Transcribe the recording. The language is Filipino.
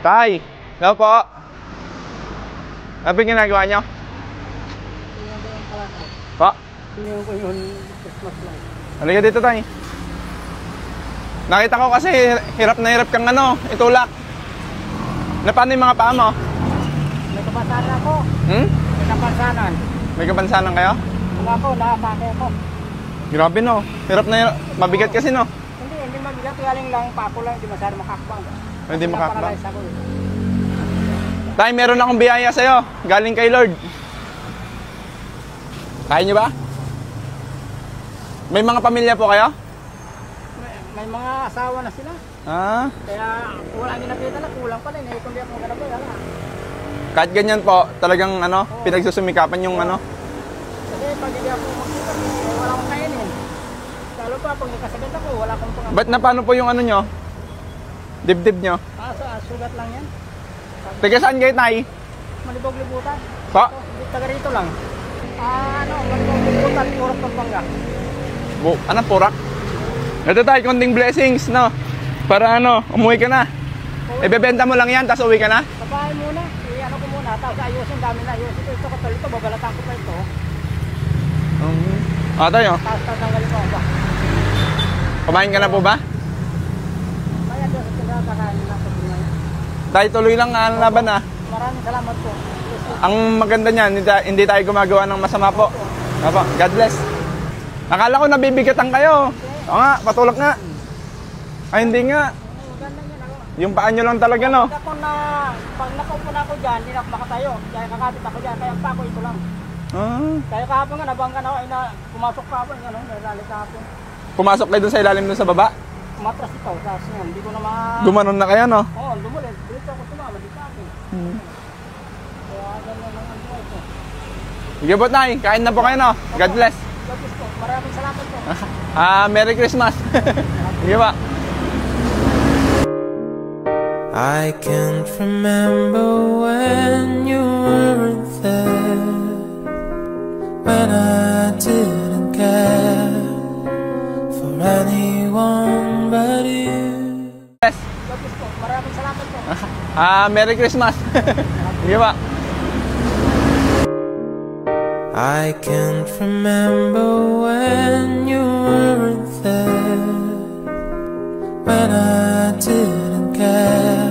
Tay, hello po. Ano po yung ginagawa nyo? Po? Hindi ko yun Christmas lang. Halika dito, Tay. Nakita ko kasi hirap na hirap kang itulak. Na paano yung mga paa mo? May kapansanan ako. Hmm? May kapansanan. May kapansanan kayo? Wala po, nakapake ako. Grabe no. Hirap na hirap. Mabigat kasi no. Hindi mabigat. Galing lang, pako lang. Hindi masyado makakbang. Hindi makakbang. Ako. Tay, meron akong biyaya sa'yo. Galing kay Lord. Kaya nyo ba? May mga pamilya po kayo? May mga asawa na sila. Ah. Kaya wala nyo nakita na. Kulang pa rin. Kung di ako magalaboy, wala. Kahit ganyan po, talagang pinagsusumikapan yung Kasi pag hindi ako magkita, wala akong kainin. Lalo pa, pag nakasagad ako, wala akong pang... Ba't na paano po yung nyo? Dibdib nyo? Sugat lang yan. Taga saan kayo, Tay? Malibog-libutan. Po? Taga rito lang. Malibog-libutan, Purak, Pampanga. Purak? Ito tayo, konting blessings, no? Para umuwi ka na. Ibebenta mo lang yan, tapos uwi ka na? Babae muna. Ko muna, tapos ayusin, dami na ayusin. Ito katol ito, babalatan ko pa ito. Tayo. Tapos tatanggalin ko ba? Kumain ka na po ba? Kaya doon sa pinakakain na sa buhay. Tayo tuloy lang ang laban ah. Maraming salamat po. Ang maganda niyan, hindi tayo gumagawa ng masama po. Opo, God bless. Akala ko nabibigatan kayo. Oo nga, patulak nga. Ay, hindi nga. Yung paa nyo lang talaga, no? Pag nakaupo na ako dyan, hindi na ako makatayo. Kaya kakapit ako dyan, kaya pa ako ito lang. Kaya kahapon nga, nabangga na ako, pumasok pa ako, nalalit kahapon. Pumasok kayo dun sa ilalim dun sa baba? Matras ito, tapos yan, hindi ko na Gumanon na kaya, no? Oo, lumulit. Dito ako tumama, dito ako. Kaya ganyan lang ang buhay ko. Sige po, Tay. Kain na po kayo, no? God bless. God bless po. Maraming salamat po. Merry Christmas. Sige ba? I can't remember when you weren't there, when I didn't care for anyone but you. Yes. Maraming salamat po. Merry Christmas. Sige ba? I can't remember when you weren't there, when I didn't care